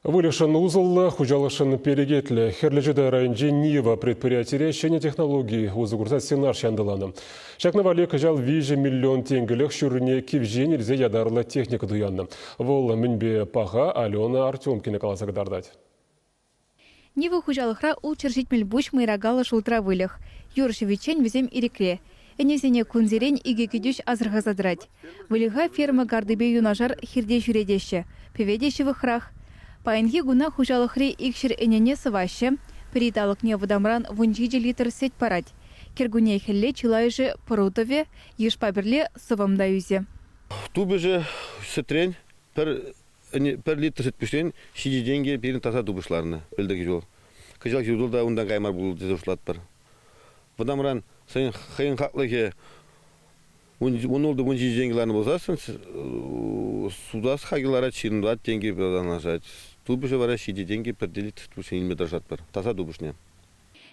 Вылешен узыл, хужалышын перегетлі. Херлежеда районжи Нива предприятия шене технологии узыгурса сенар шандыланы. Шакнавали кажал 5 миллион тенгелек шүріне кивжен ирзе ядарлы техника дуянны. Вол мінбе паға Алена Артемкина каласагдардать. Нива хужалықра ул чержитмел буш майрагалы шултра вылях. Юршевичен везем ирекре. Энезене кунзерен иге кедюш азырғазадрать. Вылиға ферма гардыбе юнажар хирде жүредеші. Певедеші вықрах. Пайынги гуна хужалықри икшір энене сывашы. Периталық не вадамран вунжиджи литр сеть парать. Кергуне хелле чилайжы порутове еш паберле сывамда юзе. Тубы же сетрен per литр сет пүштен шиди деньги берін таса дубышларына білдігі жол. Кыжал жолда ондан қаймар бұл дезушылат бар. Вадамран сайын қайын қақлығы он олды 10 деньгілерін болсасын, судас қағылара чирындуат деньги бірдан ажат. Тубышы бара шиди деньги per литр пүштен илметр жат бар. Таса дубышне.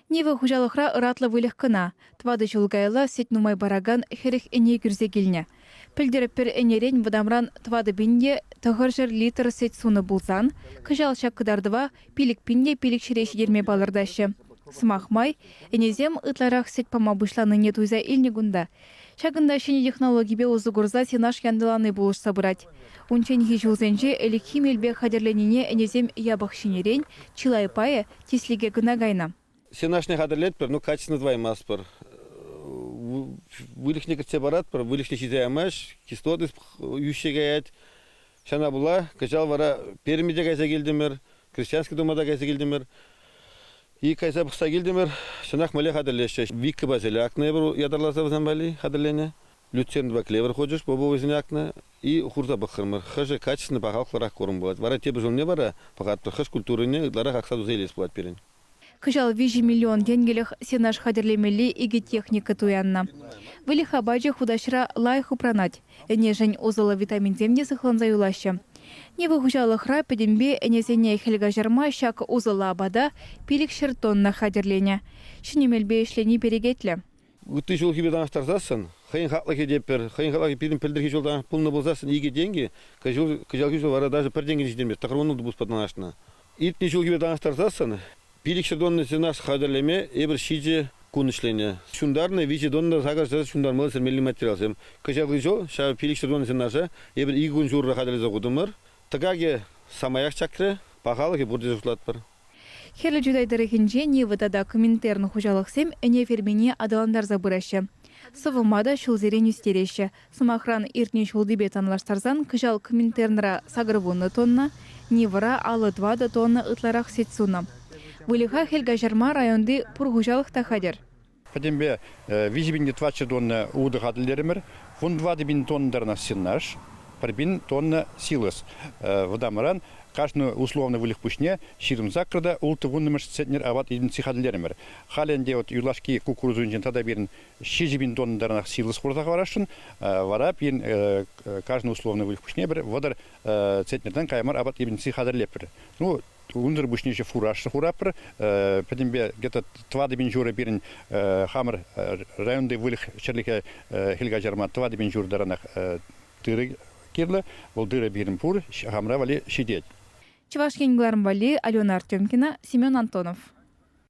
Нива хужалықра ыратлы вылях кына. Твады жулгайла сет нумай бараган херих эне күрзе келіне. Пілдеріп пір энерен вадамран твады бинде тұғыр жыр литр сет суны булсан, кыжал шаққыдардыва пилік пинде пилік шіреші дерме балырдашы. Сымақмай, энезем ытларақ сет пама бұшланы не туйза илнегунда. Шағында шене технологибе озы гурза сенаш яндыланы болыш сабырать. Унченхи жылзенже эликхи мелбе хадерленіне энезем ябақ шенерен, чилай пае теслиге гынагайна. Сенашный хадерлет пер, качественно двоймас пер. Вылихне кіртсе барат пер, вылихне шизе амаш, кислоты ющеге ят. Шана була, качал вара пермиде кайса келдімер, крестьянский думада кайса келдімер. И кайса бұқса келдімер, шанақ мале хадерлеші. Виккі базелі акне бір ядарласа візен бали хадерлене. Люцерн два клевер ходжыш, бобо візіне акне. И хурда бұқырмыр. Хыжы качественно бағалқларақ көрім болады. Вара те бұжылне бара, пағат бір хыш культурыне ұтларақ ақсаду зейлес болады перен. Кыжал 5 миллион денгелях сенаш хадерлемели иги техника туянна. Вылиха баджи худашра лайх упранать. Энежень озала витамин земне сыхланза юлаще. Невы хужалых рай падембе энезене хельга жарма шак озала абада пилик шертонна хадерлене. Шинемелбе ишлени перегетле. Үтті жол кебедан аштарзасын, хайын хақлығы деппер, хайын хақлығы пилін пілдіргі жолдан пұлны болзасын иге деньги, кыжал кежол вара даже пір деньги жидемес, тақырвону дұбыс падан ашына. Итні жол кебедан аштарзасын, пилик шердонны сенаш хадерлеме эбір шиджи кунышлене. Шундарны вичи донда сагашты шундар мылысыр мелли материалсым. Кыжалғы жол, ша пилик шердонны сенаша эбір игун журра хадерлеза құдымыр. Тыгаге самаяқ чакры, пағалығы бұрды жұртлат бар. Херлі жудайдырығынже Нивада комментарны хужалықсем әне фермене адаландар забырашы. Сывымада шулзерен үстереші. Сымақран иртне шулдыбе танлаштарзан кыжал комментарныра сагырвуны тонна, Нивара алы 2 тонна ытларақ сетсуна. Вылиха хелга жарма районды пургужалық тахадер. Падембе 5 тонна уды хадылдерімір, 20 тонндарна сеннаш, 1 тонна силос. Вадамаран каждую условно вылих пушне, ширым закрыда, улты вуннымыш центнер ават единцы хадылдерімір. Халенде юлашки кукурузунжен тада берін 6 тонндарна силос құрдақ варашын, вара пен каждую условно вылих пушне бір, водар центнерден каймар ават единцы хадылдерімір. Ундыр бушнеше фураж хурапр, падембе где-то 20 жура берін хамыр районды вылих черлике хилга жарма 20 жур даранах тыры керлі, ол дыры берін пур, хамыра вали шидет. Чувашкин Глармбали, Алена Артемкина, Семен Антонов.